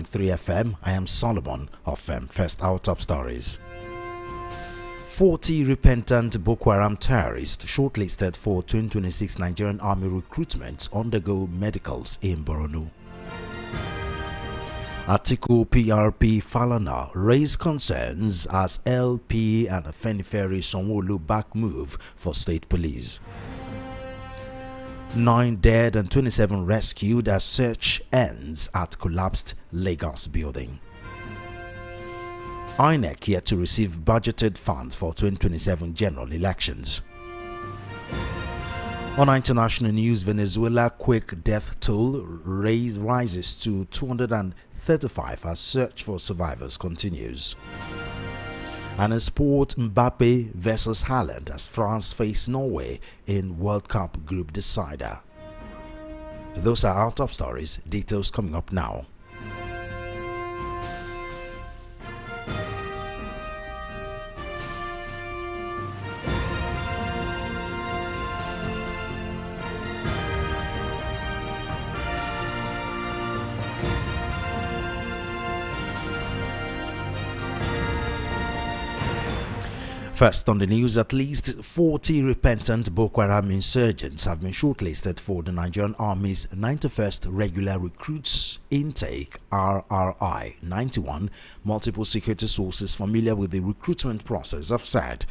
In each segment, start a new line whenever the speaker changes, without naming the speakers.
90.3 FM. I am Solomon Ofem. First, our top stories. 40 repentant Boko Haram terrorists shortlisted for 2026 Nigerian Army recruitment undergo medicals in Borno. Atiku PRP Falana raised concerns as LP and Afenifere Sanwo-Olu back move for state police. 9 dead and 27 rescued as search ends at collapsed Lagos building. INEC yet to receive budgeted funds for 2027 general elections. On international news, Venezuela quick death toll rises to 235 as search for survivors continues. And in sport, Mbappe versus Haaland as France face Norway in World Cup group decider. Those are our top stories. Details coming up now. First on the news, at least 40 repentant Boko Haram insurgents have been shortlisted for the Nigerian Army's 91st Regular Recruits Intake RRI 91. Multiple security sources familiar with the recruitment process have said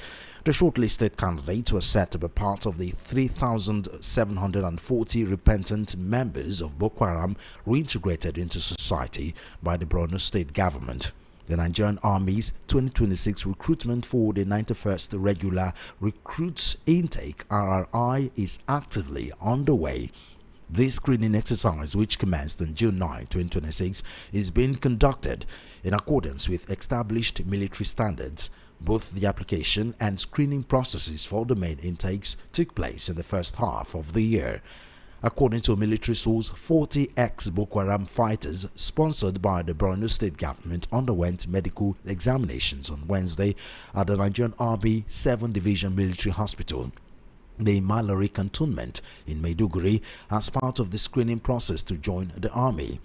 the shortlisted candidates were set to be part of the 3,740 repentant members of Boko Haram reintegrated into society by the Borno State government. The Nigerian Army's 2026 recruitment for the 91st Regular Recruits Intake RRI is actively underway. This screening exercise, which commenced on June 9, 2026, is being conducted in accordance with established military standards. Both the application and screening processes for the main intakes took place in the first half of the year. According to a military source, 40 ex-Boko Haram fighters sponsored by the Borno State government underwent medical examinations on Wednesday at the Nigerian Army 7 Division Military Hospital, the Mallory Cantonment in Maiduguri, as part of the screening process to join the army.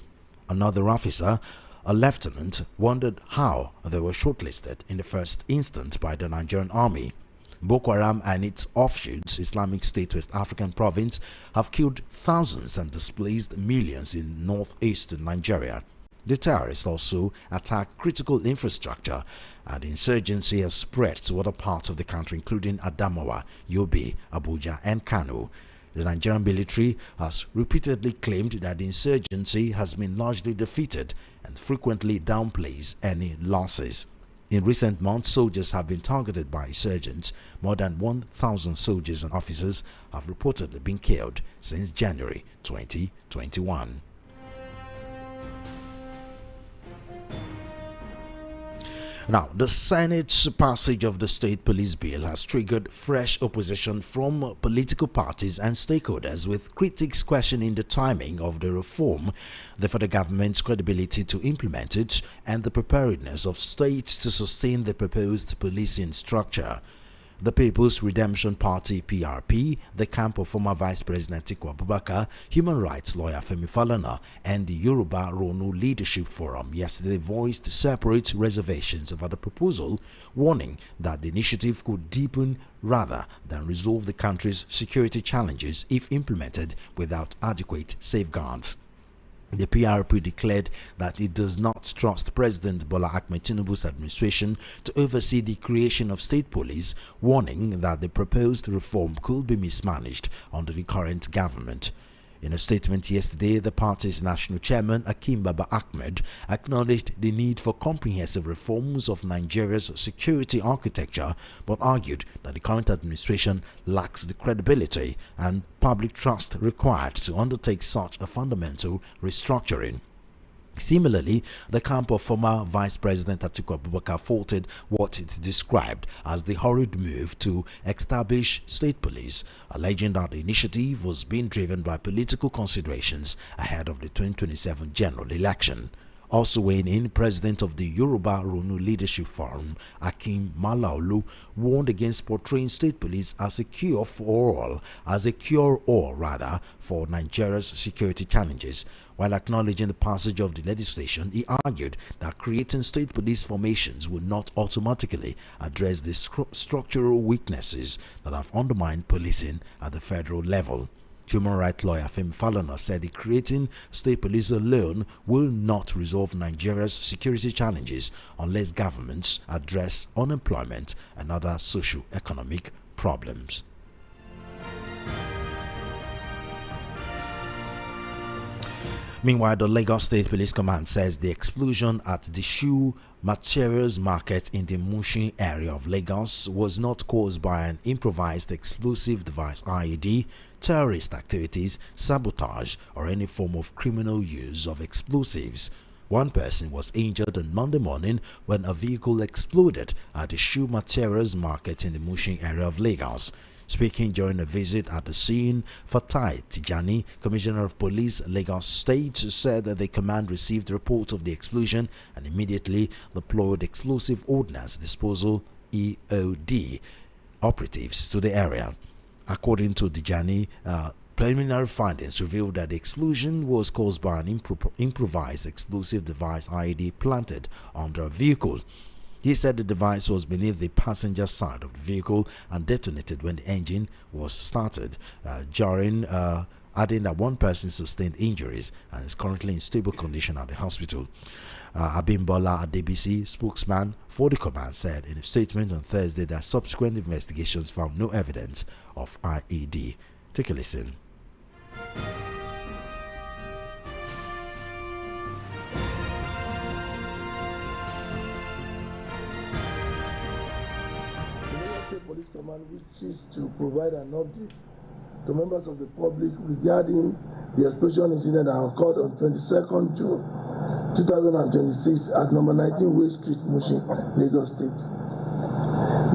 Another officer, a lieutenant, wondered how they were shortlisted in the first instance by the Nigerian Army. Boko Haram and its offshoots, Islamic State West African Province, have killed thousands and displaced millions in northeastern Nigeria. The terrorists also attack critical infrastructure, and insurgency has spread to other parts of the country, including Adamawa, Yobe, Abuja, and Kano. The Nigerian military has repeatedly claimed that the insurgency has been largely defeated and frequently downplays any losses. In recent months, soldiers have been targeted by insurgents. More than 1,000 soldiers and officers have reportedly been killed since January 2021. Now, the Senate's passage of the State Police Bill has triggered fresh opposition from political parties and stakeholders, with critics questioning the timing of the reform, the federal government's credibility to implement it, and the preparedness of states to sustain the proposed policing structure. The People's Redemption Party (PRP), the camp of former Vice President Atiku Abubakar, human rights lawyer Femi Falana, and the Yoruba Ronu Leadership Forum yesterday voiced separate reservations over the proposal, warning that the initiative could deepen rather than resolve the country's security challenges if implemented without adequate safeguards. The PRP declared that it does not trust President Bola Ahmed Tinubu's administration to oversee the creation of state police, warning that the proposed reform could be mismanaged under the current government. In a statement yesterday, the party's national chairman, Akim Baba Ahmed, acknowledged the need for comprehensive reforms of Nigeria's security architecture, but argued that the current administration lacks the credibility and public trust required to undertake such a fundamental restructuring. Similarly, the camp of former Vice President Atiku Abubakar faulted what it described as the hurried move to establish state police, alleging that the initiative was being driven by political considerations ahead of the 2027 general election. Also weighing in, President of the Yoruba Ronu Leadership Forum, Akim Malaolu, warned against portraying state police as a cure-all for Nigeria's security challenges, While acknowledging the passage of the legislation, he argued that creating state police formations would not automatically address the structural weaknesses that have undermined policing at the federal level. Human rights lawyer Ofem said that creating state police alone will not resolve Nigeria's security challenges unless governments address unemployment and other socio-economic problems. Meanwhile, the Lagos State Police Command says the explosion at the shoe materials market in the Mushin area of Lagos was not caused by an improvised explosive device IED, terrorist activities, sabotage, or any form of criminal use of explosives. One person was injured on Monday morning when a vehicle exploded at the shoe materials market in the Mushin area of Lagos. Speaking during a visit at the scene, Fatai Tijani, Commissioner of Police, Lagos State, said that the command received report of the explosion and immediately deployed explosive ordnance disposal EOD operatives to the area. According to Tijani, preliminary findings revealed that the explosion was caused by an improvised explosive device IED planted under a vehicle. He said the device was beneath the passenger side of the vehicle and detonated when the engine was started, adding that one person sustained injuries and is currently in stable condition at the hospital. Abimbola Adebisi, spokesman for the command, said in a statement on Thursday that subsequent investigations found no evidence of IED. Take a listen.
Police Command wishes to provide an update to members of the public regarding the explosion incident that occurred on 22nd June 2026 at number 19 Way Street, Mushin, Lagos State.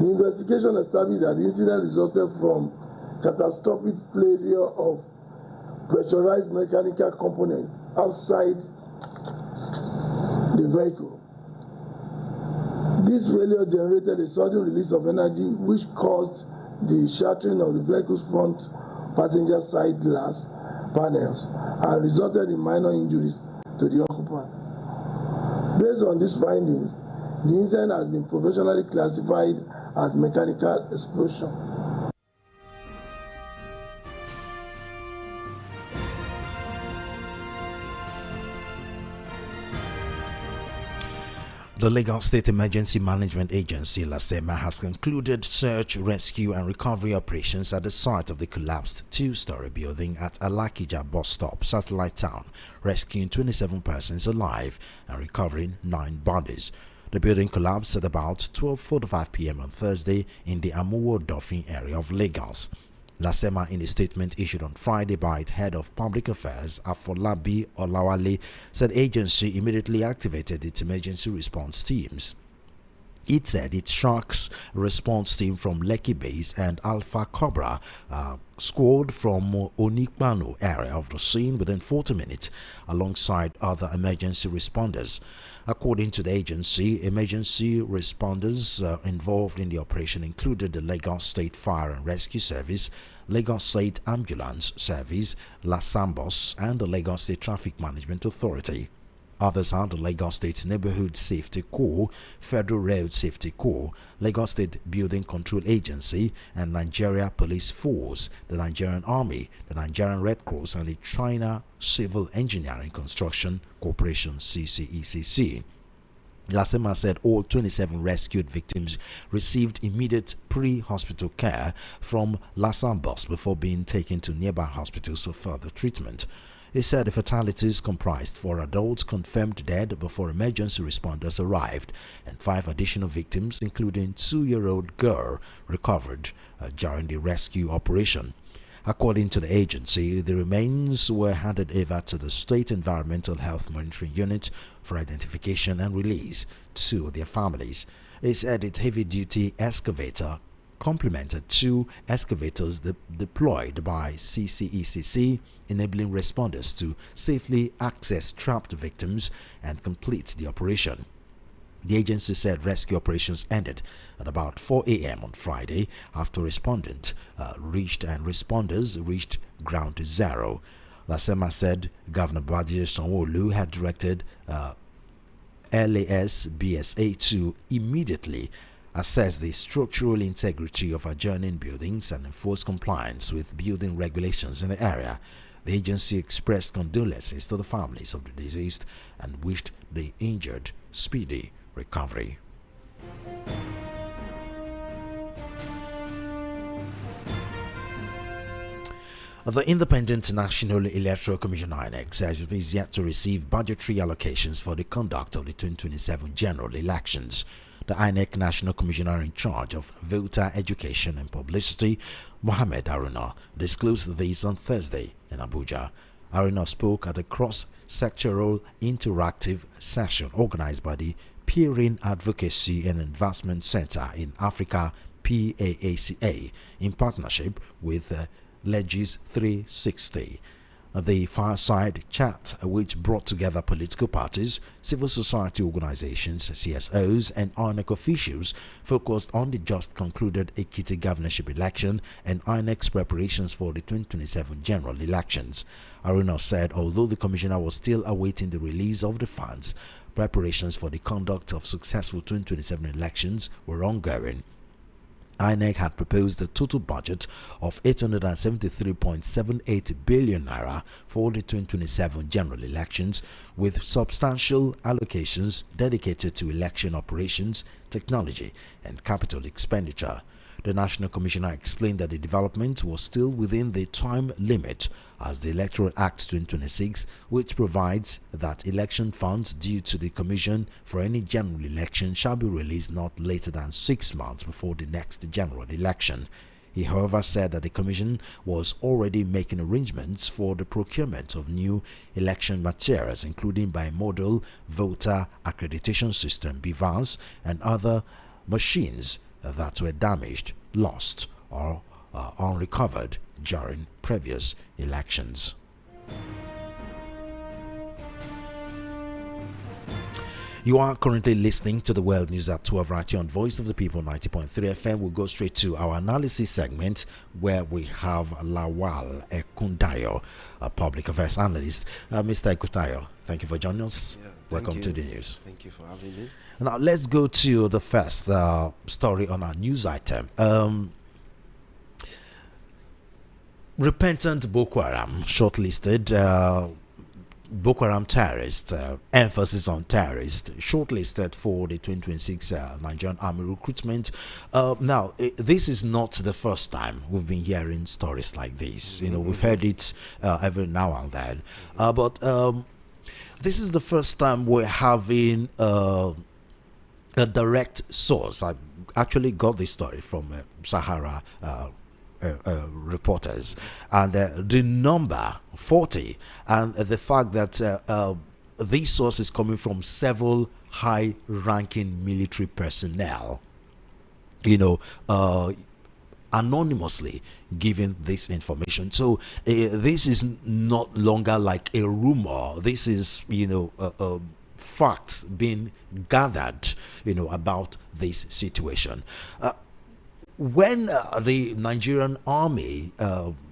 The investigation established that the incident resulted from catastrophic failure of pressurized mechanical component outside the vehicle. This failure generated a sudden release of energy which caused the shattering of the vehicle's front passenger side glass panels and resulted in minor injuries to the occupant. Based on these findings, the incident has been professionally classified as mechanical explosion.
The Lagos State Emergency Management Agency, LASEMA, has concluded search, rescue and recovery operations at the site of the collapsed two-story building at Alakija bus stop, Satellite Town, rescuing 27 persons alive and recovering 9 bodies. The building collapsed at about 12:45 p.m. on Thursday in the Amuwo-Dofin area of Lagos. LASEMA, in a statement issued on Friday by its head of public affairs, Afolabi Olawale, said agency immediately activated its emergency response teams. It said its sharks response team from Lekki Base and Alpha Cobra squad from Onikpano area of the scene within 40 minutes, alongside other emergency responders. According to the agency, emergency responders involved in the operation included the Lagos State Fire and Rescue Service, Lagos State Ambulance Service, LASAMBOS, and the Lagos State Traffic Management Authority. Others are the Lagos State Neighborhood Safety Corps, Federal Road Safety Corps, Lagos State Building Control Agency, and Nigeria Police Force, the Nigerian Army, the Nigerian Red Cross, and the China Civil Engineering Construction Corporation (CCECC). LASEMA said all 27 rescued victims received immediate pre-hospital care from LASAMBOS before being taken to nearby hospitals for further treatment. He said the fatalities comprised 4 adults confirmed dead before emergency responders arrived, and 5 additional victims, including 2-year-old girl, recovered during the rescue operation. According to the agency, the remains were handed over to the State Environmental Health Monitoring Unit for identification and release to their families. He said its heavy-duty excavator complemented 2 excavators deployed by CCECC, enabling responders to safely access trapped victims and complete the operation. The agency said rescue operations ended at about 4 a.m. on Friday after responders reached ground zero. Lasema said Governor Babajide Sanwo-Olu had directed LAS-BSA to immediately assess the structural integrity of adjoining buildings and enforce compliance with building regulations in the area. The agency expressed condolences to the families of the deceased and wished the injured speedy recovery. The Independent National Electoral Commission (INEC) says it is yet to receive budgetary allocations for the conduct of the 2027 general elections. The INEC National Commissioner in charge of voter education and publicity, Mohammed Haruna, disclosed this on Thursday in Abuja. Haruna spoke at a cross-sectoral interactive session organized by the Peering Advocacy and Advancement Center in Africa (PAACA) in partnership with Legis 360. The fireside chat, which brought together political parties, civil society organizations, CSOs, and INEC officials, focused on the just concluded Ekiti governorship election and INEC's preparations for the 2027 general elections. Haruna said although the commissioner was still awaiting the release of the funds, preparations for the conduct of successful 2027 elections were ongoing. INEC had proposed a total budget of 873.78 billion naira for the 2027 general elections, with substantial allocations dedicated to election operations, technology, and capital expenditure. The National Commissioner explained that the development was still within the time limit as the Electoral Act 2026, which provides that election funds due to the Commission for any general election shall be released not later than 6 months before the next general election. He, however, said that the Commission was already making arrangements for the procurement of new election materials, including bimodal voter accreditation system (BVAS) and other machines that were damaged, lost, or unrecovered during previous elections. You are currently listening to the World News at 12 right here on Voice of the People 90.3 FM. We'll go straight to our analysis segment where we have Lawal Ekundayo, a public affairs analyst. Mr. Ekundayo, thank you for joining us.
Yeah,
welcome to the news.
Thank you for having me.
Now let's go to the first story on our news item. Repentant Boko Haram shortlisted. Boko Haram terrorists, emphasis on terrorists, shortlisted for the 2026 Nigerian Army recruitment. Now, this is not the first time we've been hearing stories like this. You know, we've heard it every now and then. But this is the first time we're having a direct source. I actually got this story from Sahara reporters, and the number 40, and the fact that this source is coming from several high-ranking military personnel, you know, anonymously giving this information. So this is not longer like a rumor. This is, you know, facts being gathered, you know, about this situation. When the Nigerian Army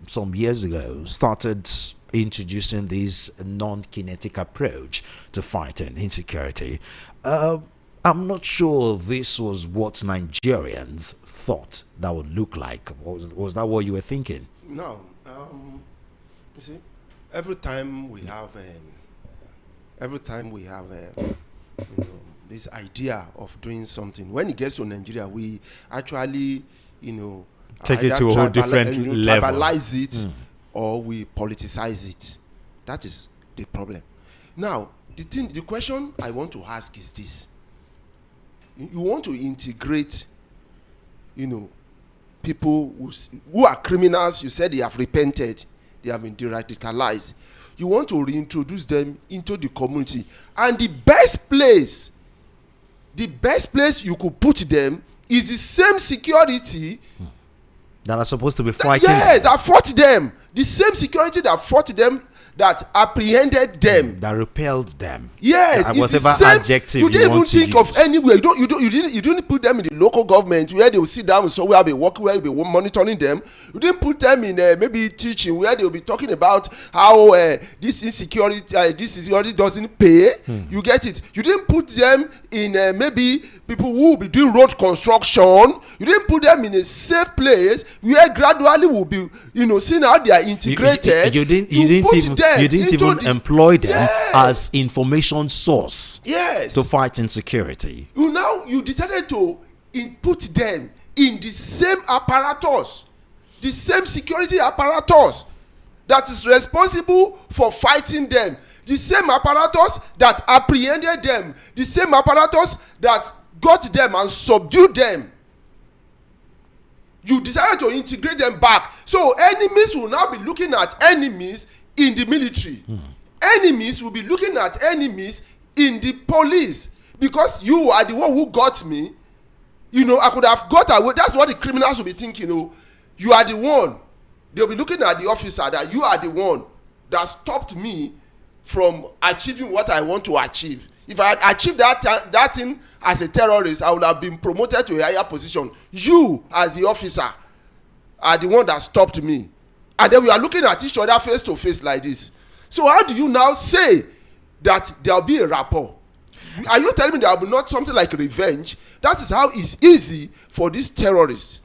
some years ago started introducing this non-kinetic approach to fighting insecurity, I'm not sure this was what Nigerians thought that would look like. Was that what you were thinking?
No. You see, every time we have you know, this idea of doing something, when it gets to Nigeria, we actually, you know,
take it to a whole different level,
tribalize it, or we politicize it. That is the problem. Now, the question I want to ask is this: you want to integrate, you know, people who are criminals. You said they have repented, they have been de-radicalized. You want to reintroduce them into the community, and the best place you could put them is the same security
that are supposed to be fighting.
That fought them. The same security that fought them, that apprehended them,
that repelled them.
Yes, it's
whatever
the same
adjective
you didn't even think of
use.
anywhere. You didn't put them in the local government where they will sit down with somewhere be working, where you'll be monitoring them. You didn't put them in maybe teaching where they will be talking about how this insecurity doesn't pay. You get it. You didn't put them in maybe people who will be doing road construction. You didn't put them in a safe place where gradually will be, seeing how they are integrated.
You didn't even employ them as information source.
Yes.
To fight insecurity.
You decided to put them in the same apparatus, the same security apparatus that is responsible for fighting them, the same apparatus that apprehended them, the same apparatus that got them and subdued them. You decided to integrate them back. So enemies will now be looking at enemies in the military. Enemies will be looking at enemies in the police, because you are the one who got me. I could have got away. That's what the criminals will be thinking. You are the one. They'll be looking at the officer, that you are the one that stopped me from achieving what I want to achieve. If I had achieved that thing as a terrorist, I would have been promoted to a higher position. You, as the officer, are the one that stopped me. And then we are looking at each other face to face like this. So how do you now say that there will be a rapport? Are you telling me there will be not something like revenge? That is how it's easy for these terrorists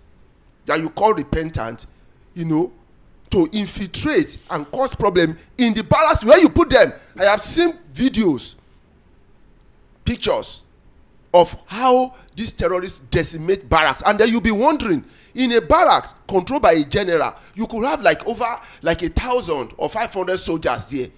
that you call repentant, to infiltrate and cause problem in the barracks where you put them. I have seen videos, pictures of how these terrorists decimate barracks, and then you'll be wondering, in a barracks controlled by a general, you could have over 1,000 or 500 soldiers there.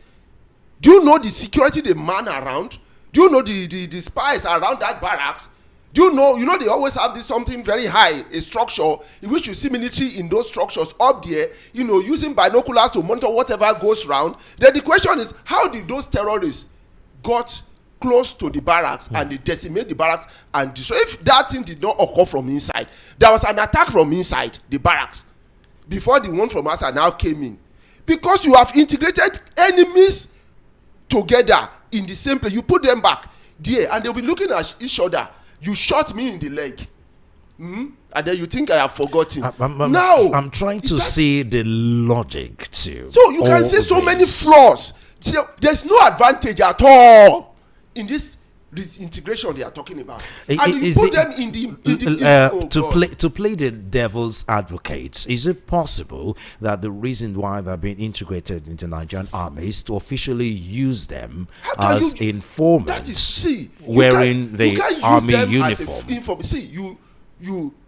Do you know the security they man around? Do you know the spies around that barracks? Do you know they always have this something very high, a structure in which you see military in those structures up there, using binoculars to monitor whatever goes around. Then the question is, how did those terrorists got close to the barracks and they decimate the barracks and destroy? If that thing did not occur from inside, there was an attack from inside the barracks before the one from outside now came in, because you have integrated enemies together in the same place. You put them back there and they'll be looking at each other. You shot me in the leg, and then you think I have forgotten.
I'm trying to see the logic too.
So you can see so many flaws. There's no advantage at all in this integration they are talking about. And you put them in the
to play the devil's advocates. Is it possible that the reason why they're being integrated into Nigerian Army is to officially use them as informants wearing the army uniform?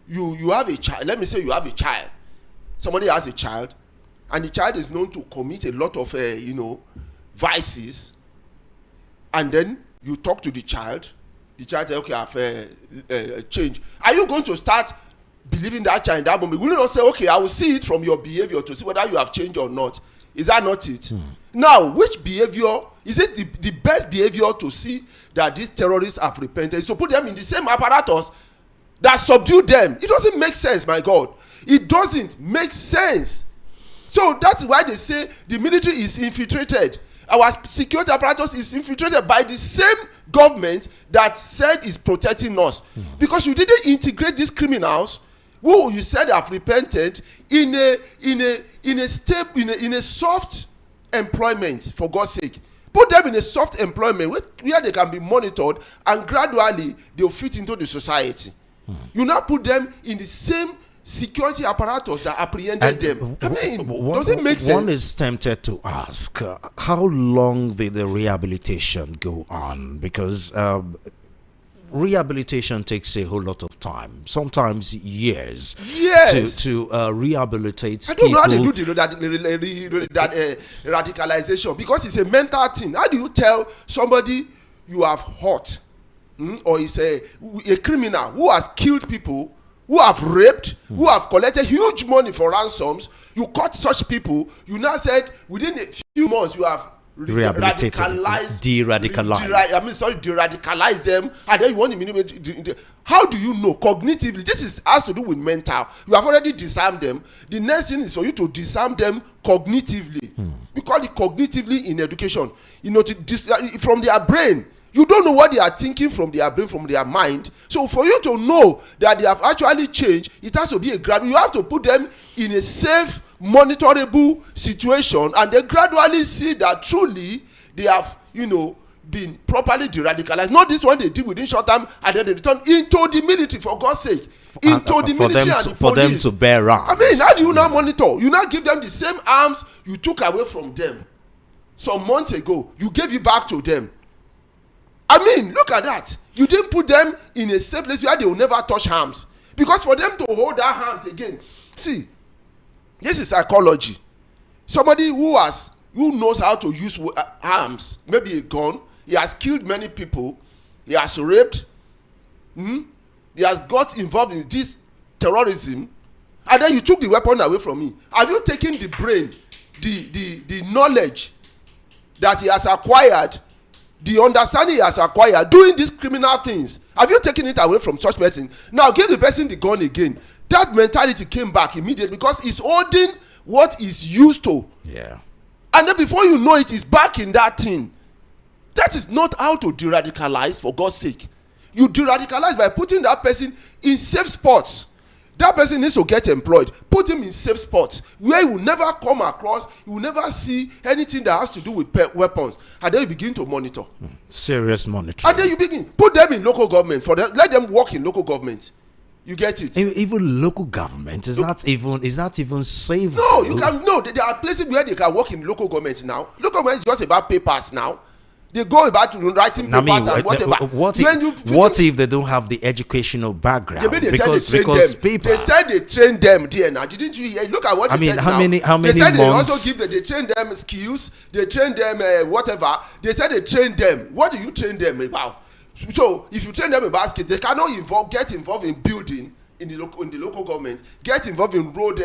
You have a child. Let me say you have a child. Somebody has a child, and the child is known to commit a lot of vices, and then you talk to the child says, okay, I've changed. Are you going to start believing that child in that moment? Will you not say, okay, I will see it from your behavior to see whether you have changed or not? Is that not it? Now, which behavior, is it the best behavior to see that these terrorists have repented? So put them in the same apparatus that subdued them. It doesn't make sense, my God. It doesn't make sense. So that's why they say the military is infiltrated. Our security apparatus is infiltrated by the same government that said is protecting us, because you didn't integrate these criminals who you said have repented in a soft employment, for God's sake. Put them in a soft employment where they can be monitored, and gradually they'll fit into the society. You now put them in the same security apparatus that apprehended them. I mean, does it make sense?
One is tempted to ask, how long did the rehabilitation go on? Because rehabilitation takes a whole lot of time, sometimes years.
Yes.
To rehabilitate
I don't know how they
people.
do that radicalization, because it's a mental thing. How do you tell somebody you have hurt, or is a criminal who has killed people, who have raped, who have collected huge money for ransoms? You caught such people. You now said within a few months you have
Rehabilitate
de-radicalize them, and then you want to how do you know cognitively? This has to do with mental. You have already disarmed them. The next thing is for you to disarm them cognitively. We call it cognitively in education. You know, from their brain. You don't know what they are thinking from their brain, from their mind. So for you to know that they have actually changed, it has to be a gradual. You have to put them in a safe, monitorable situation, and they gradually see that truly they have, been properly de-radicalized. Not this one they did within short time, and then they return into the military, for God's sake. Into the military and the police.
For them to bear arms.
I mean, how do you now monitor? You now give them the same arms you took away from them some months ago. You gave it back to them. I mean, look at that. You didn't put them in a safe place where they will never touch arms. Because for them to hold their hands again, see, this is psychology. Somebody who knows how to use arms, maybe a gun, he has killed many people, he has raped, he has got involved in this terrorism, and then you took the weapon away from me. Have you taken the brain, the knowledge that he has acquired, the understanding he has acquired doing these criminal things? Have you taken it away from such person? Now give the person the gun again. That mentality came back immediately because he's holding what is used to.
Yeah.
And then before you know it, he's back in that thing. That is not how to de-radicalize, for God's sake. You de-radicalize by putting that person in safe spots. That person needs to get employed. Put him in safe spots where he will never come across, he will never see anything that has to do with weapons. And then you begin to monitor.
Serious monitoring.
And then you begin. Put them in local government. Let them work in local government. You get it?
Even local government is not even safe.
No, you can. No, there are places where they can work in local government now. Local government is just about papers now. They go about writing papers and whatever.
What if they don't have the educational background? Because people.
They said they train them there now. Didn't you hear? Look at what they said now.
How many
they said
months?
They also they train them skills. They train them whatever. They said they train them. What do you train them about? So if you train them in basket, they cannot get involved in building in the local government. Get involved in road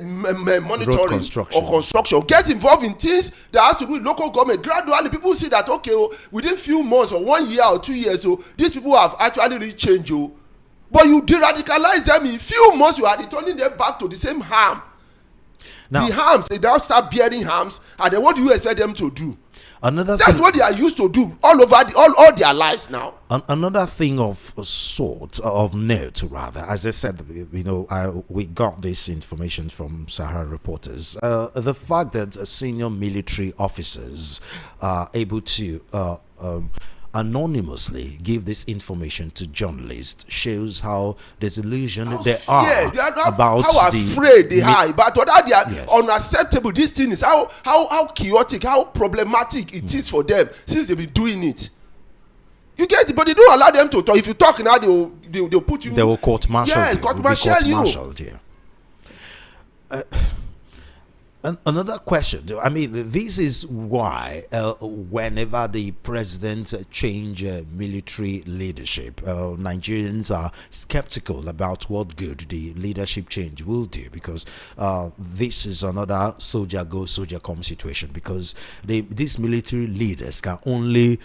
monitoring or construction. Get involved in things that has to do with local government. Gradually, people see that within few months or 1 year or 2 years, these people have actually really changed. But you de-radicalize them in few months. You are returning them back to the same harm. Now, the harms, they now start bearing harms, and then what do you expect them to do? That's what they are used to do all over all their lives now.
Another thing of note, rather, as I said, we got this information from Sahara reporters. The fact that senior military officers are able to anonymously give this information to journalists shows how disillusioned they are about
how afraid they are about whether they are unacceptable. This thing is how chaotic, how problematic it is for them since they've been doing it. You get it, but they don't allow them to talk. If you talk now, they'll put you.
They will court-martial.
Yes, court-martial you.
Another question. I mean, this is why whenever the president change military leadership, Nigerians are skeptical about what good the leadership change will do, because this is another soldier go, soldier come situation, because these military leaders can only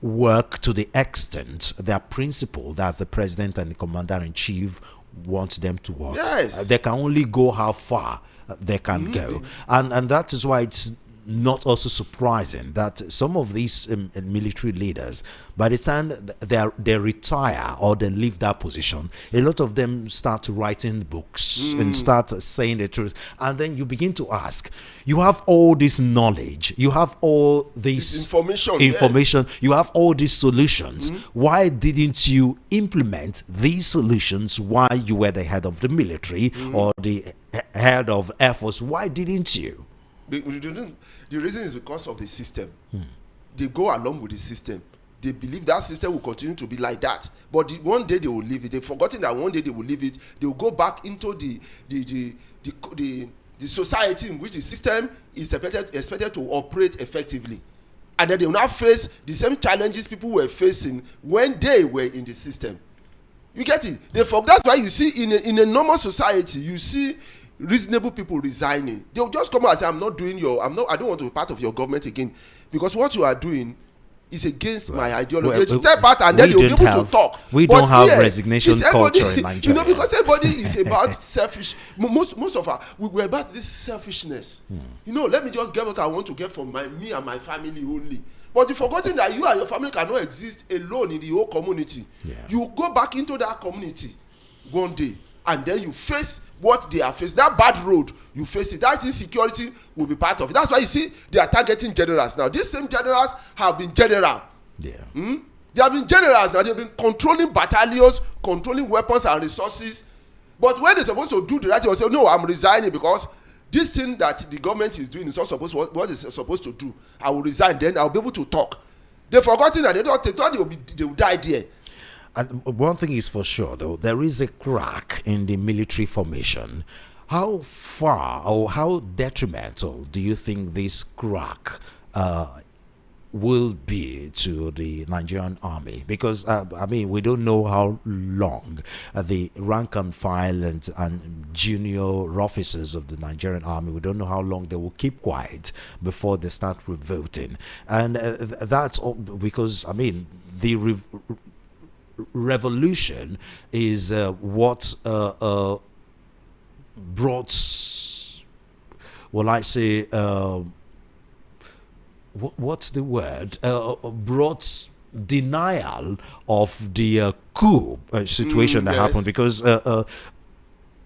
work to the extent their principle, that's the president and the commander-in-chief, wants them to work.
Yes.
They can only go how far they can go, and that is why it's not also surprising that some of these military leaders, by the time they retire or they leave that position, a lot of them start writing books and start saying the truth, and then you begin to ask, you have all this knowledge, you have all this information, you have all these solutions, why didn't you implement these solutions while you were the head of the military or the head of Air Force? Why didn't you?
The reason is because of the system. They go along with the system. They believe that system will continue to be like that. But one day they will leave it. They've forgotten that one day they will leave it. They will go back into the society in which the system is expected to operate effectively. And then they will now face the same challenges people were facing when they were in the system. You get it? That's why you see in a normal society, you see reasonable people resigning. They'll just come out and say, I don't want to be part of your government again, because what you are doing is against my ideology. They step out and then they'll be able to talk.
We don't have resignation culture in Nigeria.
Because everybody is about selfish. Most of us, we're about this selfishness. Let me just get what I want to get from me and my family only. But you've forgotten that you and your family cannot exist alone in the whole community. Yeah. You go back into that community one day, and then you face what they are facing. That bad road, you face it. That insecurity will be part of it. That's why you see they are targeting generals now. These same generals have been general. Yeah. They have been generals now. They've been controlling battalions, controlling weapons and resources. But when they're supposed to do the right thing, they say, no, I'm resigning because this thing that the government is doing is not supposed what it's supposed to do. I will resign, then I'll be able to talk. They've forgotten that they thought they will die there.
And one thing is for sure, though, there is a crack in the military formation. How far or how detrimental do you think this crack will be to the Nigerian Army? Because we don't know how long the rank and file and junior officers of the Nigerian Army, we don't know how long they will keep quiet before they start revolting. And that's all because the revolution is what brought, what's the word? Brought denial of the coup situation that happened, because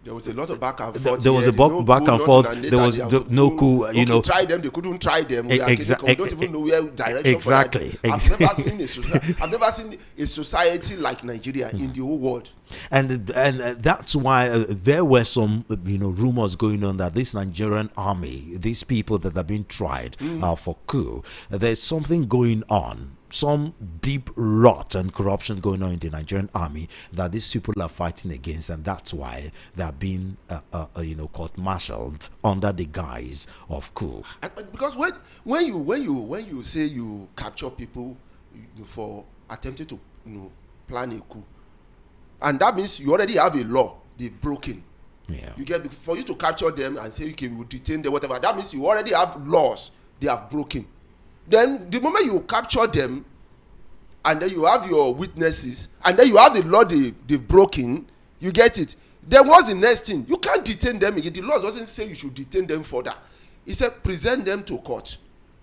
there was a lot of back and forth.
There was a back and forth. There was no coup.
Try them. They couldn't try them. We don't even know where direction.
Exactly.
I've never seen a society like Nigeria in the whole world.
And that's why there were some rumors going on that this Nigerian army, these people that have been tried for coup, there's something going on. Some deep rot and corruption going on in the Nigerian army that these people are fighting against, and that's why they are being, court-martialed under the guise of coup.
Because when you say you capture people for attempting to plan a coup, and that means you already have a law they've broken. Yeah. For you to capture them and say okay, we will detain them, whatever. That means you already have laws they have broken. Then the moment you capture them, and then you have your witnesses, and then you have the law they've broken, you get it. Then what's the next thing? You can't detain them again. The law doesn't say you should detain them further. It said present them to court,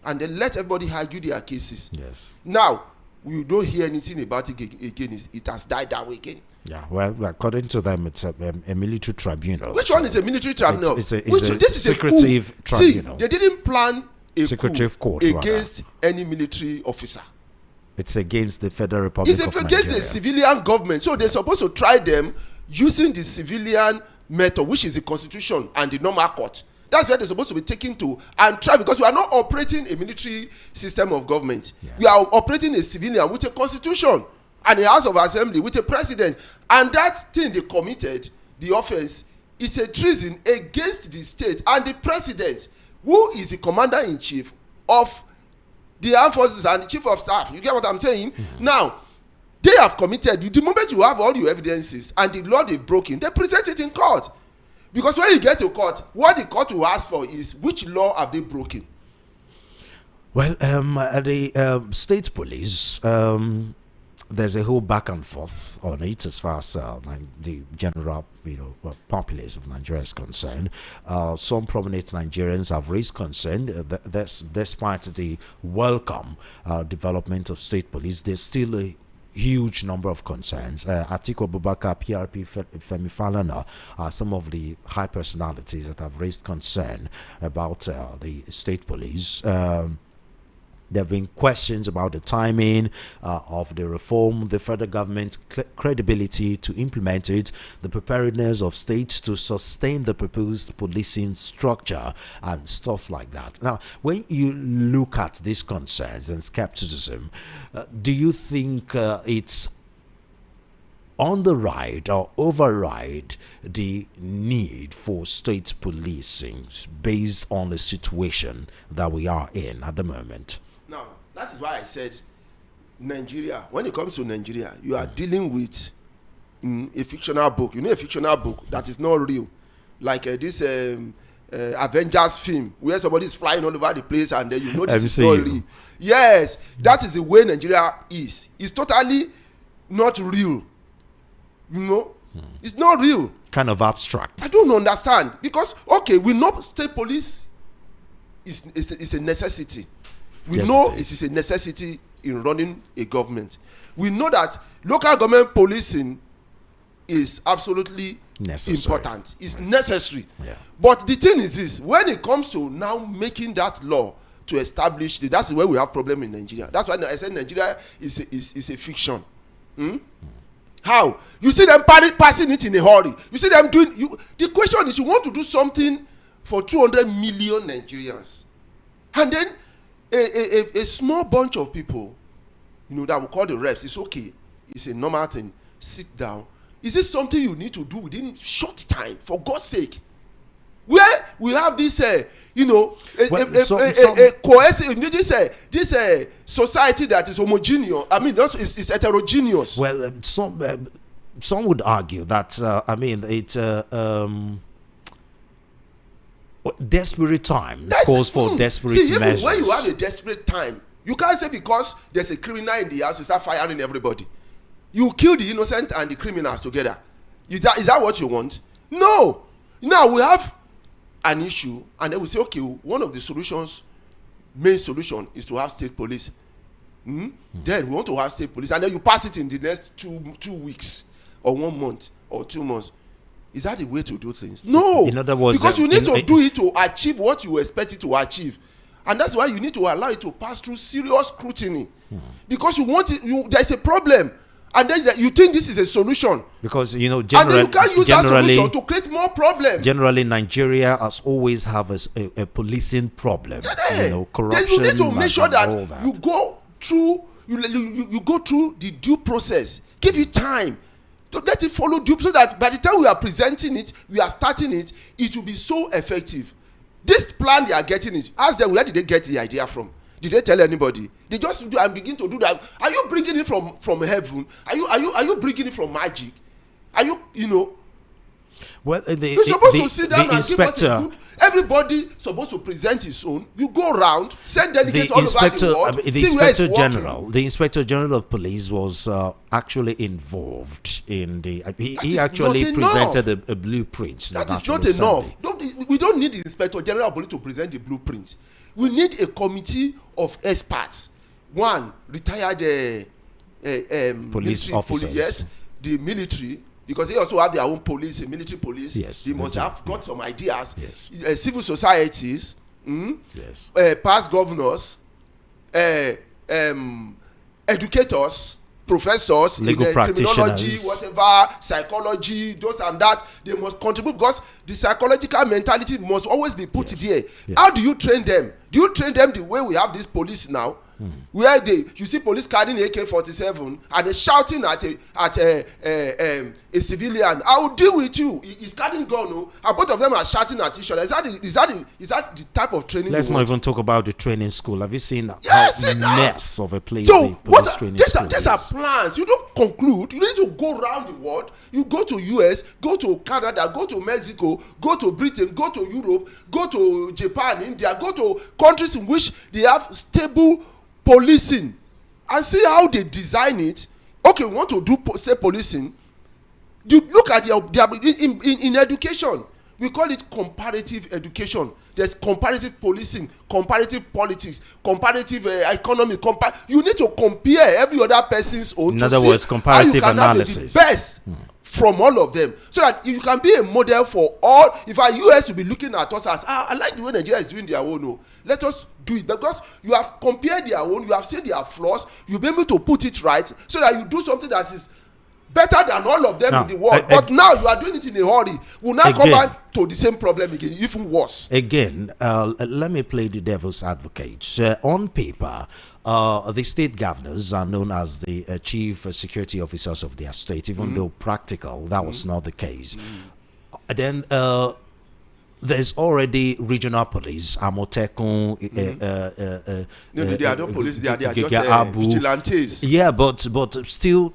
and then let everybody argue their cases.
Yes.
Now, we don't hear anything about it again. It has died down again.
Yeah, well, according to them, it's a military tribunal.
Which one is a military tribunal?
This is a secretive tribunal.
See, they didn't plan a
secretive court
against any military officer.
It's against the Federal Republic of Nigeria.
It's against the civilian government. So they're supposed to try them using the civilian method, which is the constitution and the normal court. That's where they're supposed to be taken to and try, because we are not operating a military system of government. Yeah. We are operating a civilian with a constitution and a House of Assembly with a president. And that thing they committed, the offense, is a treason against the state and the president, who is the commander-in-chief of the armed forces and the chief of staff. You get what I'm saying? Mm-hmm. Now, they have committed. The moment you have all your evidences and the law they've broken, they present it in court. Because when you get to court, what the court will ask for is which law have they broken?
Well, the state police, there's a whole back and forth on it as far as the general populace of Nigeria is concerned. Some prominent Nigerians have raised concern that despite the welcome development of state police, there's still a huge number of concerns. Atiku Abubakar, PRP, Femi Falana are some of the high personalities that have raised concern about the state police. There have been questions about the timing of the reform, the federal government's credibility to implement it, the preparedness of states to sustain the proposed policing structure, and stuff like that. Now, when you look at these concerns and skepticism, do you think it's on the ride or override the need for state policing based on the situation that we are in at the moment?
Now, that is why I said Nigeria, when it comes to Nigeria, you are dealing with a fictional book. A fictional book that is not real. like this Avengers film where somebody is flying all over the place and then you know this is
MCU.
not real. Yes, that is the way Nigeria is. It's totally not real. You know, it's not real.
Kind of abstract.
I don't understand because okay, we know state police is a necessity. We
Yes,
know
it
it is a necessity in running a government. We know that local government policing is absolutely
Necessary.
important. It's necessary.
Yeah.
But the thing is this: when it comes to now making that law to establish that's where we have problem in Nigeria. That's why I said Nigeria is a fiction. How you see them passing it in a hurry? You see them doing. The question is, you want to do something for 200 million Nigerians, and then a small bunch of people, you know, that we call the reps. It's okay. It's a normal thing. Sit down. Is this something you need to do within short time? For God's sake, where we have this, you know, a cohesive, this society that is homogeneous. I mean, it's heterogeneous.
Well, some would argue that I mean it's desperate time calls for desperate measures.
When you have a desperate time, you can't say because there's a criminal in the house you start firing everybody. You kill the innocent and the criminals together. Is that what you want? No. Now we have an issue, and then we say, okay, one of the main solution is to have state police. Then we want to have state police, and then you pass it in the next 2 weeks or 1 month or 2 months. Is that the way to do things? No.
In other words,
because you need to do it to achieve what you expect it to achieve, and that's why you need to allow it to pass through serious scrutiny. Because you want it. There's a problem. And then you think this is a solution.
Because, you know,
and then you can't use that solution to create more problems.
Generally, Nigeria has always have a policing problem. You know, corruption.
Then you need to make sure that you go through you go through the due process. Give it time to let it follow due, so that by the time we are presenting it, we are starting it, it will be so effective. This plan they are getting it. Ask them, where did they get the idea from? Did they tell anybody? They just do and begin to do that. Are you bringing it from heaven? Are you bringing it from magic? Are you know?
Well,
you're supposed to sit down and give us
inspector,
a good. Everybody supposed to present his own. You go around, send delegates all over the world.
The inspector general of police was actually involved in the. He actually presented a blueprint.
That is not enough. We don't need the inspector general of police to present the blueprint. We need a committee of experts. One, retired
police officers.
Yes, the military, because they also have their own police, military police.
Yes,
they must have got some ideas.
Yes.
Civil societies,
yes,
past governors, educators, professors,
legal
in criminology,
practitioners,
whatever, psychology, those and that. They must contribute, because the psychological mentality must always be put there.
Yes.
How do you train them? Do you train them the way we have this police now? Where you see police carrying AK-47 and they shouting at a civilian, I will deal with you. He's carrying gun, and both of them are shouting at each other. Is that the type of training?
Let's not even talk about the training school. Have you seen how mess of a place?
So these are plans. You don't conclude. You need to go around the world. You go to US, go to Canada, go to Mexico, go to Britain, go to Europe, go to Japan, India, go to countries in which they have stable policing, and see how they design it. Okay, we want to do state policing. You look at in education, we call it comparative education. There's comparative policing, comparative politics, comparative economy. You need to compare every other person's own.
In other words, comparative analysis.
The best from all of them, so that you can be a model for all. If our US will be looking at us as, I like the way Nigeria is doing their own. Let us do it, because you have compared their own, you have seen their flaws, you'll be able to put it right, so that you do something that is better than all of them in the world. But now you are doing it in a hurry. We'll now come back to the same problem again, even worse.
Again, let me play the devil's advocate. On paper, the state governors are known as the chief security officers of their state, even though practical, that was not the case. Then there's already regional police, Amotekun.
No, they are not police. They are just vigilantes.
Yeah, but still,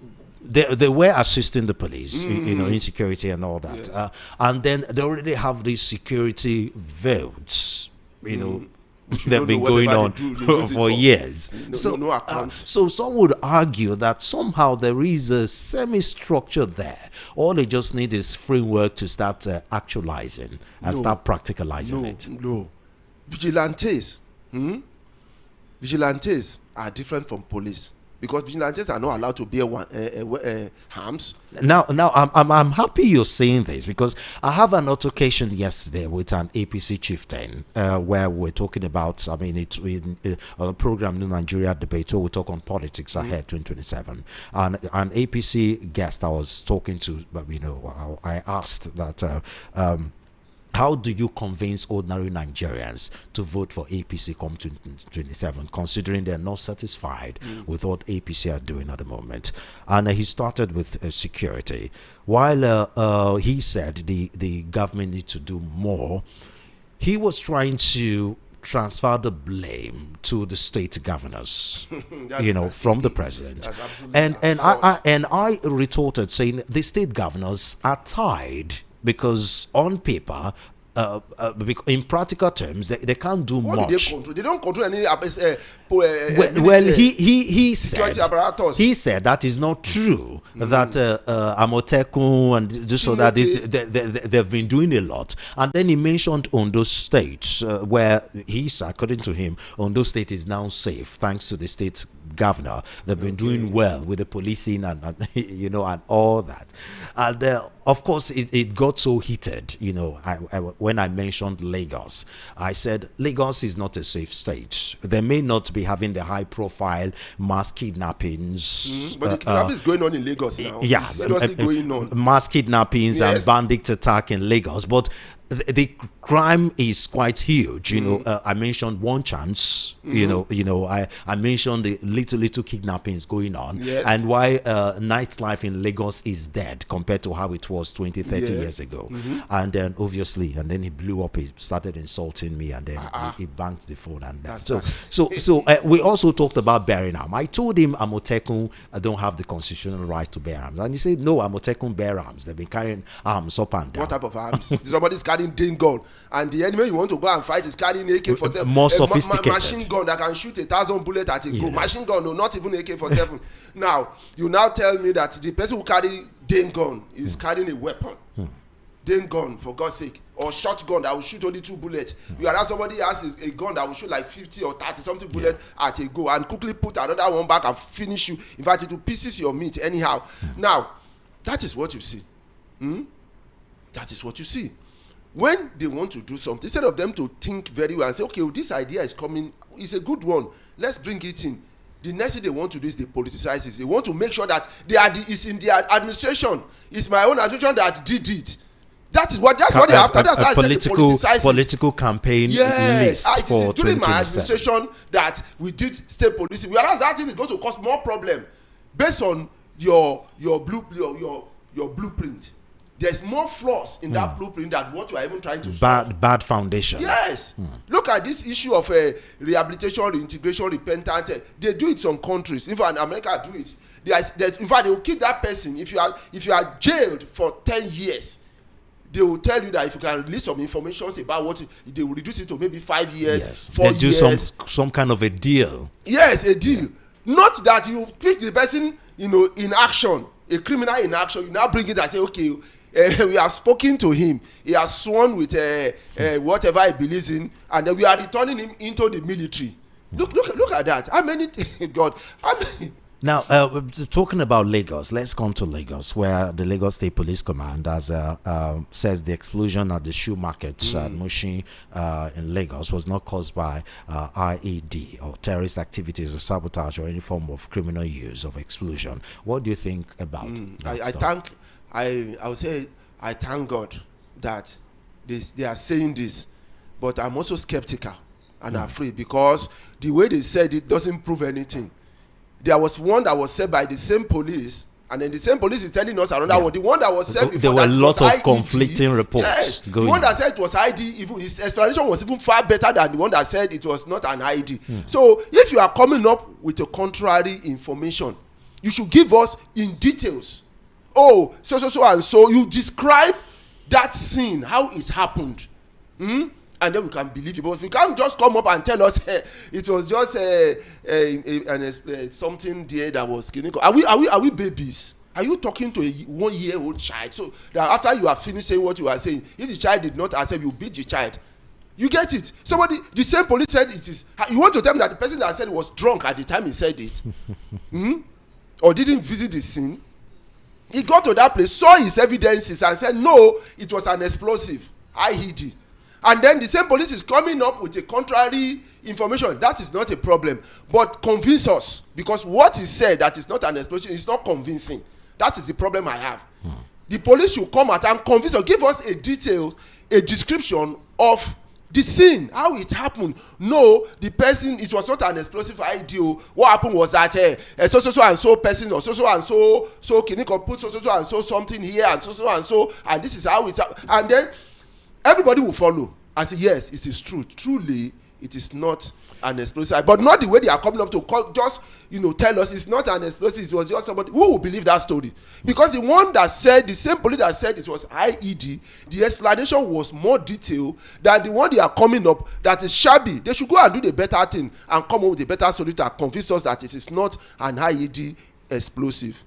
they were assisting the police, in security and all that.
Yes.
And then they already have these security votes, they've been going on for years.
No account.
So some would argue that somehow there is a semi-structure there. All they just need is framework to start actualizing and start practicalizing it.
No. Vigilantes. Vigilantes are different from police. Because vigilantes are not allowed to bear arms.
Now, I'm happy you're saying this, because I have an altercation yesterday with an APC chieftain where we're talking about. I mean, it's in a program, the Nigeria debate, where we talk on politics ahead 2027. And an APC guest I was talking to, but I asked that. How do you convince ordinary Nigerians to vote for APC come 2027, considering they're not satisfied with what APC are doing at the moment? And he started with security. While he said the government needs to do more, he was trying to transfer the blame to the state governors, from the president. And I retorted saying the state governors are tied, because on paper, in practical terms, they can't do much.
What do they control? They don't control any.
He said that is not true. That Amotekun and just so that they've been doing a lot. And then he mentioned Ondo State, where according to him, Ondo State is now safe thanks to the state governor. They've been doing well with the policing and and all that. And of course, it got so heated. When I mentioned Lagos, I said Lagos is not a safe state. They may not be having the high-profile mass kidnappings,
but the kidnapping is going on in Lagos now.
Yeah,
it's seriously going on.
Mass kidnappings and bandit attack in Lagos, but the crime is quite huge. I mentioned one chance. I mentioned the little kidnappings going on, and why nightlife in Lagos is dead compared to how it was 20-30 years ago. And then obviously, and then he blew up. He started insulting me, and then he banged the phone. And so we also talked about bearing arms. I told him Amotekun don't have the constitutional right to bear arms, and he said no, Amotekun bear arms. They've been carrying arms up and down.
What type of arms? Somebody's carrying gun, and the enemy you want to go and fight is carrying AK-47,
more sophisticated
machine gun that can shoot 1,000 bullets at a go. Machine gun, no, not even AK-47. Now you tell me that the person who carry gun is carrying a weapon, gun, for God's sake, or shotgun that will shoot only 2 bullets. You allow somebody else a gun that will shoot like 50 or 30 something bullets at a go, and quickly put another one back and finish you. In fact, it will pieces your meat anyhow. Now that is what you see. That is what you see. When they want to do something, instead of them to think very well and say, okay, this idea is coming, it's a good one, let's bring it in. The next thing they want to do is they politicize it. They want to make sure that it's in their administration. It's my own administration that did it. That's what they have. That's why I said
political campaign list for
during my administration that we did state policing. Whereas that thing is going to cause more problem based on your blueprint. There's more flaws in that blueprint than what you are even trying to solve. Bad
foundation.
Yes. Look at this issue of rehabilitation, reintegration, repentant. They do it in some countries. In fact, America do it. In fact, they will keep that person. If you are jailed for 10 years, they will tell you that if you can release some information about what they will reduce it to maybe 5 years, 4 years.
They do some kind of a deal.
Yes, a deal. Not that you pick the person, in action, a criminal in action. You now bring it and say, okay. We have spoken to him. He has sworn with whatever he believes in, and we are returning him into the military. Look at that. How many?
Now, talking about Lagos, let's come to Lagos, where the Lagos State Police Command says the explosion at the shoe market at Mushin in Lagos was not caused by IED or terrorist activities or sabotage or any form of criminal use of explosion. What do you think about that?
I would say I thank God that they are saying this, but I'm also skeptical and afraid, because the way they said it doesn't prove anything. There was one that was said by the same police, and then the same police is telling us another one. The one that was said before,
there were a lot of conflicting reports.
The one that said it was ID, even his explanation was even far better than the one that said it was not an ID. So if you are coming up with a contrary information, You should give us in details. Oh, so and so. You describe that scene, how it happened. And then we can believe you. But we can't just come up and tell us it was just something there that was clinical. Are we babies? Are you talking to a 1-year-old child? So that after you have finished saying what you are saying, if the child did not accept, you beat the child. You get it? Somebody, the same police said it is. You want to tell me that the person that said was drunk at the time he said it, or didn't visit the scene? He got to that place, saw his evidences, and said no, it was an explosive, IED. And then the same police is coming up with a contrary information. That is not a problem, but convince us, because what he said that is not an explosion is not convincing. That is the problem I have. The police should come out and convince us, give us a description of the scene, how it happened. No, the person, it was not an explosive idea. What happened was that so and so person, or so and so clinical put so and so something here, and so, and this is how it's happened. And then everybody will follow and say yes, it is true. Truly, it is not an explosive, but not the way they are coming up to just tell us it's not an explosive. It was just somebody who will believe that story, because the one that said, the same police that said it was IED, the explanation was more detailed than the one they are coming up that is shabby. They should go and do the better thing and come up with a better story to convince us that it is not an IED explosive.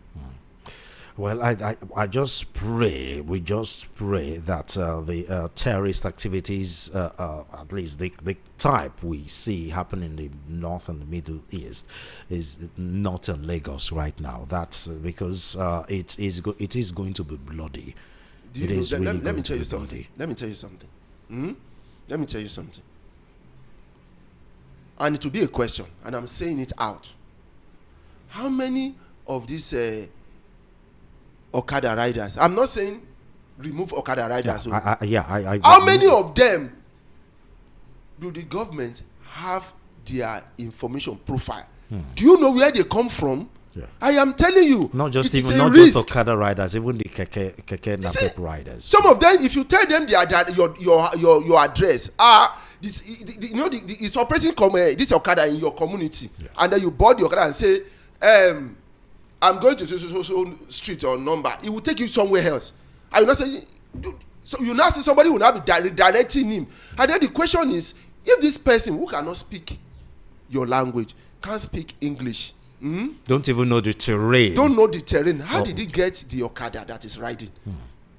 Well, I just pray, we just pray that the terrorist activities, at least the type we see happen in the North and the Middle East, is not in Lagos right now. That's because it is going to be bloody.
Let me tell you something. Let me tell you something. And it will be a question, and I'm saying it out. How many of these Okada riders, I'm not saying remove Okada riders, how many of them do the government have their information profile? Do you know where they come from? I am telling you,
not just Okada riders, even the keke napep riders.
Some of them, if you tell them your address, it's operating this Okada in your community, and then you board the Okada and say, I'm going to so street or number. It will take you somewhere else. I will not say. So you now see somebody will now be directing him. And then the question is, if this person who cannot speak your language can't speak English,
don't even know the terrain.
Don't know the terrain. How did he get the Okada that is riding?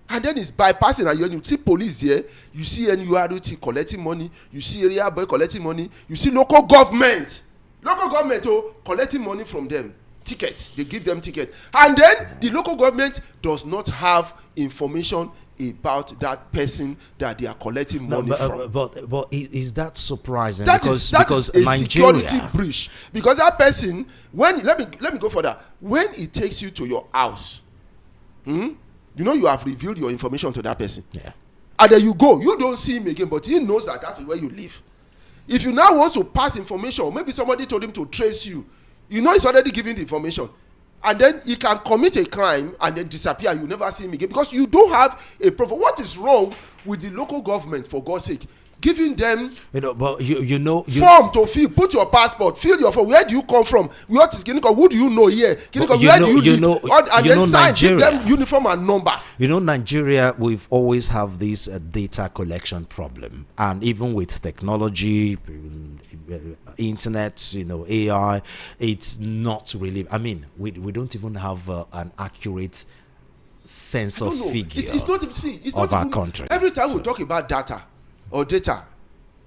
And then it's bypassing. And you see police here. You see NURT collecting money. You see area boy collecting money. You see local government collecting money from them. Tickets, they give them tickets, and then the local government does not have information about that person that they are collecting money from.
But is that surprising?
That is a
Nigeria,
security breach. Because that person, when let me go further. When it takes you to your house, you have revealed your information to that person. And then you go, you don't see him again, but he knows that is where you live. If you now want to pass information, or maybe somebody told him to trace you. He's already giving the information, and then he can commit a crime and then disappear. You never see him again because you don't have a proof. What is wrong with the local government, for God's sake? Giving them form to fill, put your passport, fill your form. Where do you come from? What is Clinical? Who do you know here? Clinical, where do you live? And then sign, give them uniform and number.
Nigeria, we've always have this data collection problem, and even with technology, internet, AI, it's not really. I mean, we don't even have an accurate sense of figure.
It's not
our country.
Every time we talk about data. Or data.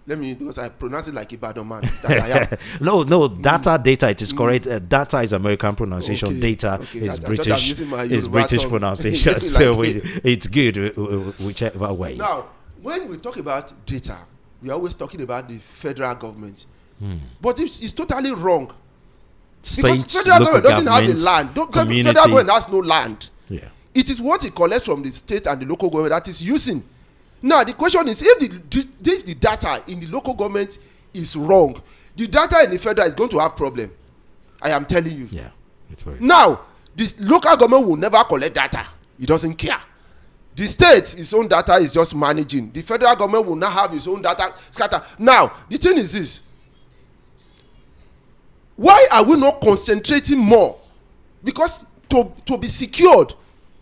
Because I pronounce it like Ibadan man. That I am.
No, data. It is correct. Data is American pronunciation. Okay. Data is British. Is British pronunciation. So it's good whichever way.
Now, when we talk about data, we are always talking about the federal government. But it's totally wrong.
States,
because federal government doesn't have a land.
Community.
Federal government has no land.
Yeah.
It is what it collects from the state and the local government that is using. Now, the question is, if the data in the local government is wrong, the data in the federal is going to have problem. I am telling you.
Yeah, it's very.
Now, this local government will never collect data. It doesn't care. The state, its own data is just managing. The federal government will not have its own data scatter. Now, the thing is this. Why are we not concentrating more because to be secured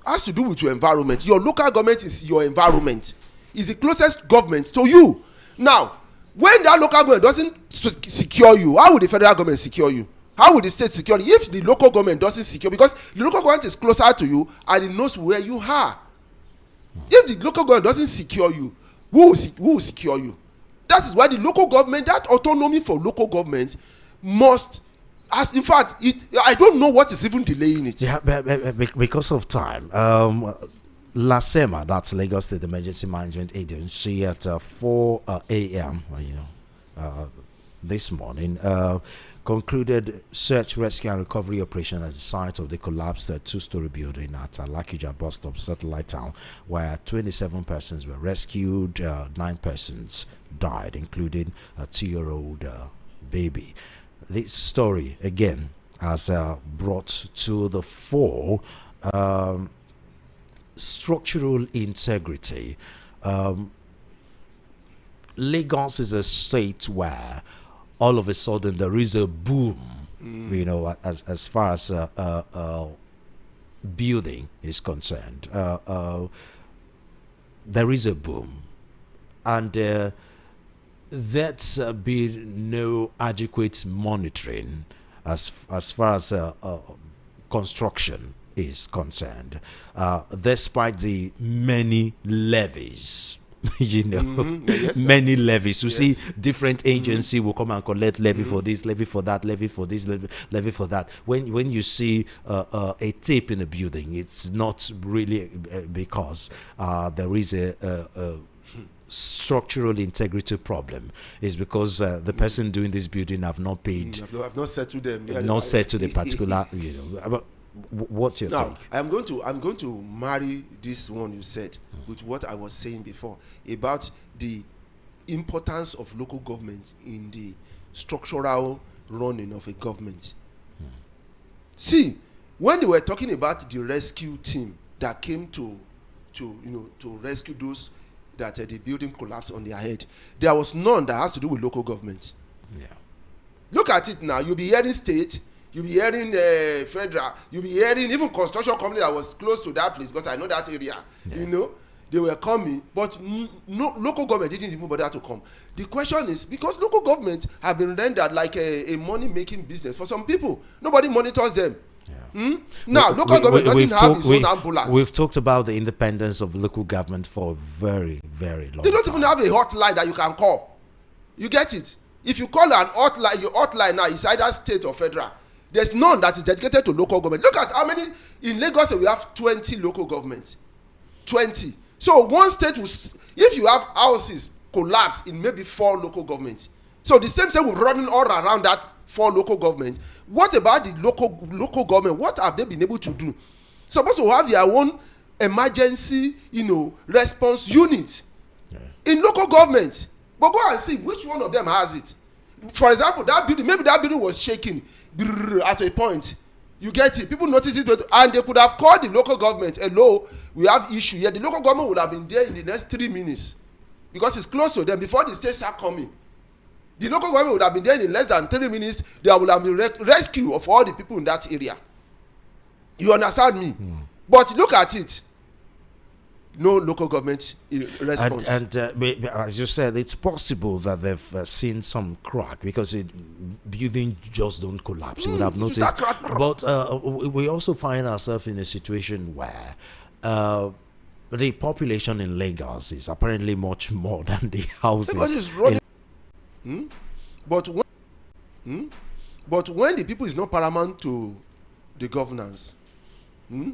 has to do with your environment. Your local government is your environment, is the closest government to you. Now, when that local government doesn't secure you, how will the federal government secure you? How will the state secure you if the local government doesn't secure? Because the local government is closer to you and it knows where you are. If the local government doesn't secure you, who will secure you? That is why the local government, that autonomy for local government must, as in fact, I don't know what is even delaying it.
Yeah, because of time. LASEMA, that's Lagos State Emergency Management Agency, at 4 a.m. This morning, concluded search, rescue, and recovery operation at the site of the collapsed two-story building at Lakija bus stop, Satellite Town, where 27 persons were rescued, 9 persons died, including a 2-year-old baby. This story again has brought to the fore structural integrity. Lagos is a state where all of a sudden there is a boom, you know, as far as building is concerned. There is a boom, and that's been no adequate monitoring as far as construction is concerned, despite the many levies. You know, yes, many levies. You see, different agency will come and collect levy for this, levy for that, levy for this, levy for that. When you see a tape in a building, it's not really because there is a structural integrity problem. Is because the person doing this building have not paid,
have not said to them,
not said to the particular. You know, what's your take?
I'm going to marry this one you said with what I was saying before about the importance of local government in the structural running of a government. See, when they were talking about the rescue team that came to rescue those that the building collapsed on their head, there was none that has to do with local government.
Yeah.
Look at it now. You'll be hearing state, you'll be hearing federal, you'll be hearing even construction company that was close to that place, because I know that area. Yeah. You know, they were coming, but no local government didn't even bother to come. The question is, because local government have been rendered like a money-making business for some people. Nobody monitors them. Yeah. Now, local government doesn't have its own ambulance.
We've talked about the independence of local government for a very, very long time.
They don't even have a hotline that you can call. You get it? If you call an hotline, your hotline now is either state or federal. There's none that is dedicated to local government. Look at how many in Lagos. We have 20 local governments. 20. So one state will, if you have houses collapse in maybe 4 local governments. So the same thing will run all around that 4 local governments. What about the local government? What have they been able to do? Supposed to have their own emergency, response unit in local government. But go and see which one of them has it. For example, that building, maybe that building was shaking at a point. You get it? People notice it, and they could have called the local government. Hello, we have issue here. The local government would have been there in the next 3 minutes because it's close to them before the states are coming. The local government would have been there in less than 3 minutes. There would have been rescue of all the people in that area. You understand me? But look at it. No local government response.
And as you said, it's possible that they've seen some crack because buildings just don't collapse. You would have noticed. But we also find ourselves in a situation where the population in Lagos is apparently much more than the houses.
But when the people is not paramount to the governance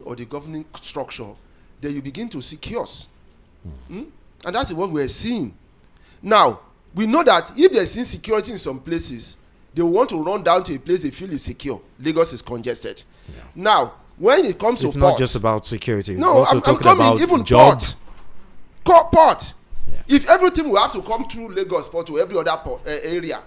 or the governing structure, then you begin to see chaos. And that's what we're seeing. Now, we know that if there's insecurity in some places, they want to run down to a place they feel is secure. Lagos is congested. Yeah. Now, when it comes to port,
it's not just about security.
No, I'm coming, about even
jobs.
Port.
Yeah.
If everything will have to come through Lagos port to every other port, area,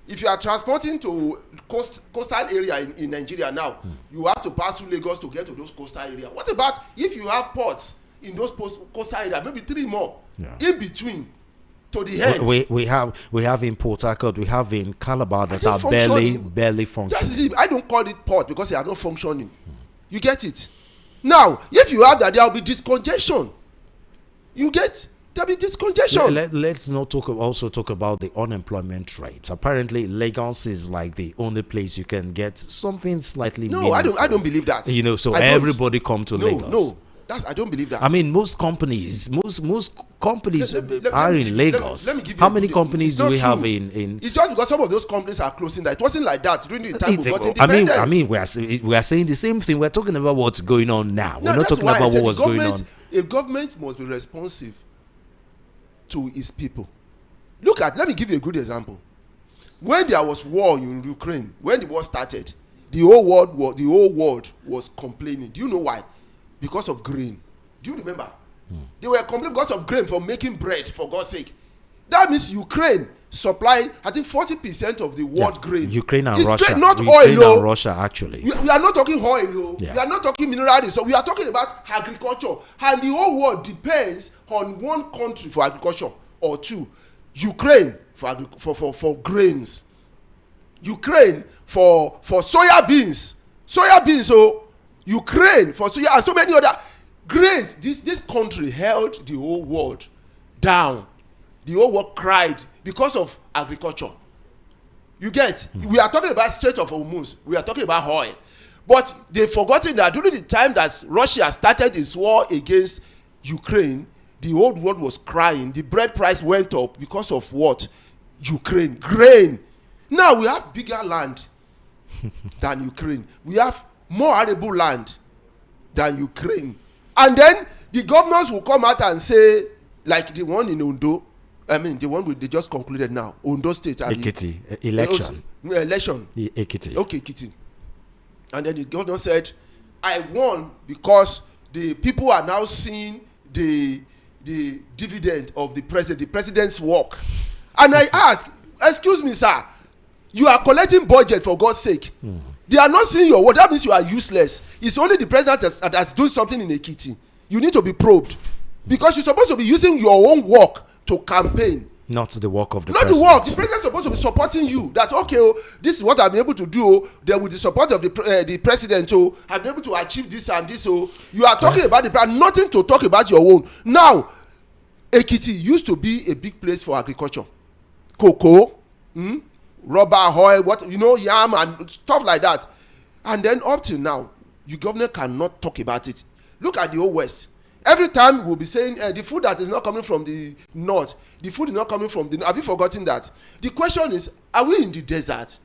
if you are transporting to coastal area in Nigeria now, you have to pass through Lagos to get to those coastal areas. What about if you have ports in those coastal areas, maybe 3 more in between to the end?
We have in Port Harcourt, we have in Calabar that are barely functioning.
That's it. I don't call it port because they are not functioning. You get it? Now, if you have that, there will be discongestion. You get? There will be discongestion.
Let's not also talk about the unemployment rate. Apparently, Lagos is like the only place you can get something slightly.
No, I don't believe that.
You know, so everybody come to Lagos.
No, I don't believe that.
I mean, most companies, most companies are in Lagos. How many companies do we have in?
It's just because some of those companies are closing. That it wasn't like that during the time we got independence.
I mean, we are saying the same thing. We're talking about what's going on now. We're not talking about what was going on.
A government must be responsive to its people. Let me give you a good example. When there was war in Ukraine, when the war started, the whole world was complaining. Do you know why? Because of grain. Do you remember? They were complaining because of grain for making bread, for God's sake. That means Ukraine supplying, I think, 40% of the world grain.
Ukraine and
it's
Russia.
Grain, not
Ukraine
oil.
And Russia, actually.
We are not talking oil.
Yeah.
We are not talking minerals. So we are talking about agriculture. And the whole world depends on one country for agriculture or two. Ukraine for grains. Ukraine for soya beans. Ukraine for soya and so many other grains. This country held the whole world down. The whole world cried because of agriculture. You get? We are talking about Strait of Hormuz. We are talking about oil. But they've forgotten that during the time that Russia started its war against Ukraine, the whole world was crying. The bread price went up because of what? Ukraine. Grain. Now we have bigger land than Ukraine. We have more arable land than Ukraine. And then the governors will come out and say, like the one in Ondo, I mean, the one they just concluded now, Ondo State.
Ekiti, election.
Ekiti. Okay, Ekiti. And then the governor said, I won because the people are now seeing the dividend of the president's work. And I ask, excuse me, sir, you are collecting budget for God's sake. They are not seeing your work. That means you are useless. It's only the president that's doing something in Ekiti. You need to be probed. Because you're supposed to be using your own work to campaign.
Not the work of the
president. Not the work. The president is supposed to be supporting you. That, okay, this is what I've been able to do. Then with the support of the president, I've been able to achieve this and this. You are talking about the president, nothing to talk about your own. Now, Ekiti used to be a big place for agriculture. Cocoa, rubber, oil, yam and stuff like that. And then up till now, your governor cannot talk about it. Look at the whole West. Every time we'll be saying the food that is not coming from the north, the food is not coming from the north. Have you forgotten that? The question is, are we in the desert?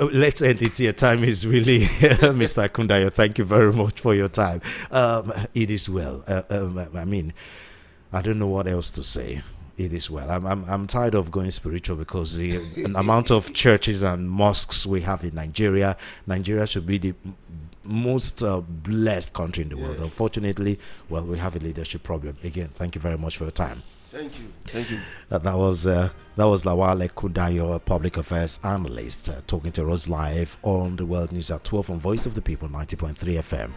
Let's end it here. Time is really, Mr. Ekundayo, thank you very much for your time. It is well. I mean, I don't know what else to say. It is well. I'm tired of going spiritual because the amount of churches and mosques we have in Nigeria should be the most blessed country in the world. Unfortunately, we have a leadership problem. Again, thank you very much for your time.
Thank you.
That was Lawal Ekundayo, a public affairs analyst, talking to us live on the World News at 12 on Voice of the People 90.3 FM.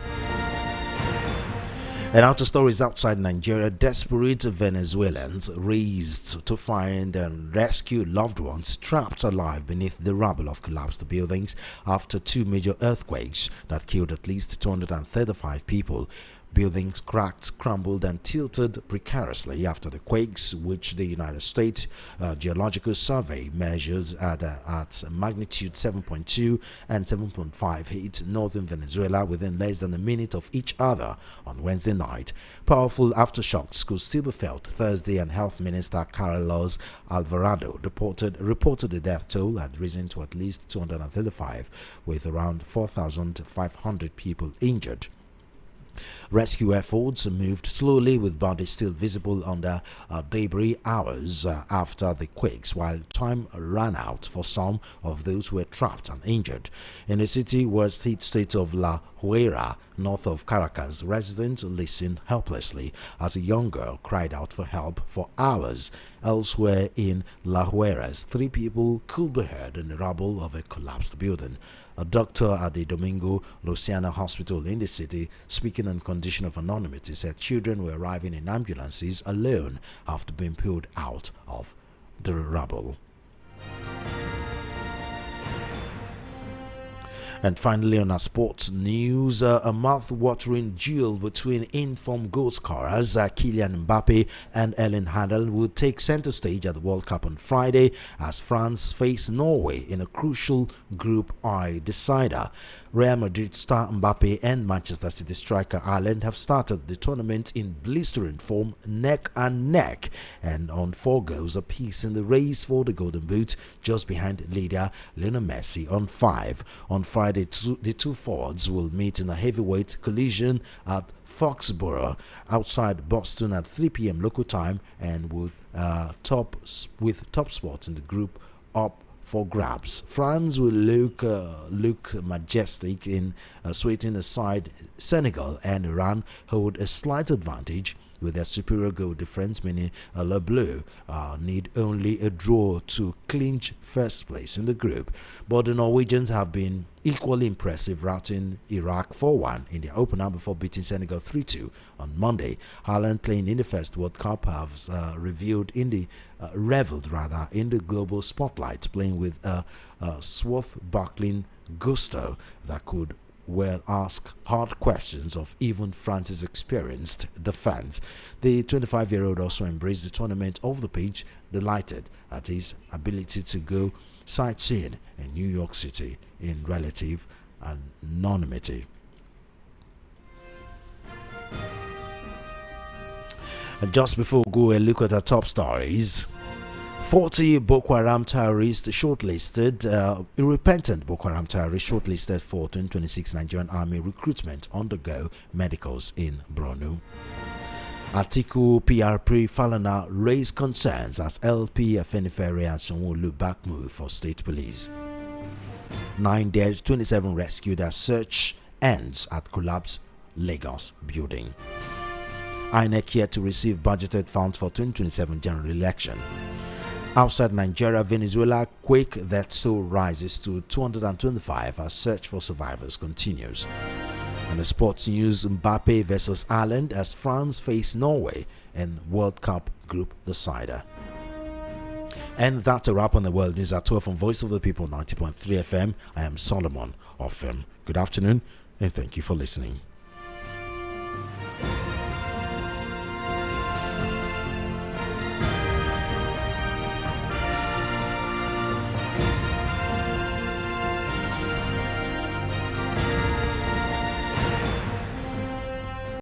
And out of stories outside Nigeria, desperate Venezuelans raced to find and rescue loved ones trapped alive beneath the rubble of collapsed buildings after two major earthquakes that killed at least 235 people. Buildings cracked, crumbled, and tilted precariously after the quakes, which the United States Geological Survey measures at magnitude 7.2 and 7.5 hit northern Venezuela within less than a minute of each other on Wednesday night. Powerful aftershocks could still be felt Thursday, and Health Minister Carlos Alvarado reported the death toll had risen to at least 235, with around 4,500 people injured. Rescue efforts moved slowly, with bodies still visible under debris hours after the quakes, while time ran out for some of those who were trapped and injured. In the city worst hit state of La Huera, north of Caracas, residents listened helplessly as a young girl cried out for help for hours. Elsewhere in La Hueras, 3 people could be heard in the rubble of a collapsed building. A doctor at the Domingo Luciana Hospital in the city, speaking on condition of anonymity, said children were arriving in ambulances alone after being pulled out of the rubble. And finally, on our sports news, a mouth-watering duel between informed goal scorers Kylian Mbappe and Erling Haaland will take center stage at the World Cup on Friday as France face Norway in a crucial Group I decider. Real Madrid star Mbappe and Manchester City striker Haaland have started the tournament in blistering form, neck and neck, and on 4 goals apiece in the race for the Golden Boot, just behind leader Lionel Messi on 5. On Friday, the two forwards will meet in a heavyweight collision at Foxborough outside Boston at 3 p.m. local time, and would top spots in the group up for grabs. France will look majestic in sweating aside Senegal, and Iran hold a slight advantage with their superior goal difference, meaning Le Bleu need only a draw to clinch first place in the group. But the Norwegians have been equally impressive, routing Iraq 4-1 in their opener before beating Senegal 3-2 on Monday. Haaland, playing in the first World Cup, has reveled in the global spotlight, playing with a swashbuckling gusto that could well ask hard questions of even France's experienced defense. The 25-year-old also embraced the tournament off the pitch, delighted at his ability to go sightseeing in New York City in relative anonymity. And just before we go a look at our top stories, 40 Boko Haram terrorists shortlisted, repentant Boko Haram terrorists shortlisted for 2026 Nigerian Army recruitment undergo medicals in Borno. Atiku PRP Falana raised concerns as LP Afenifere and Sanwo-Olu back move for state police. 9 dead, 27 rescued as search ends at collapsed Lagos building. INEC yet to receive budgeted funds for 2027 general election. Outside Nigeria, Venezuela quake death toll rises to 225 as search for survivors continues. And the sports news, Mbappe versus Haaland as France face Norway in World Cup group decider. And that's a wrap on the world news at 12 from Voice of the People 90.3 FM. I am Solomon Ofem. Good afternoon and thank you for listening.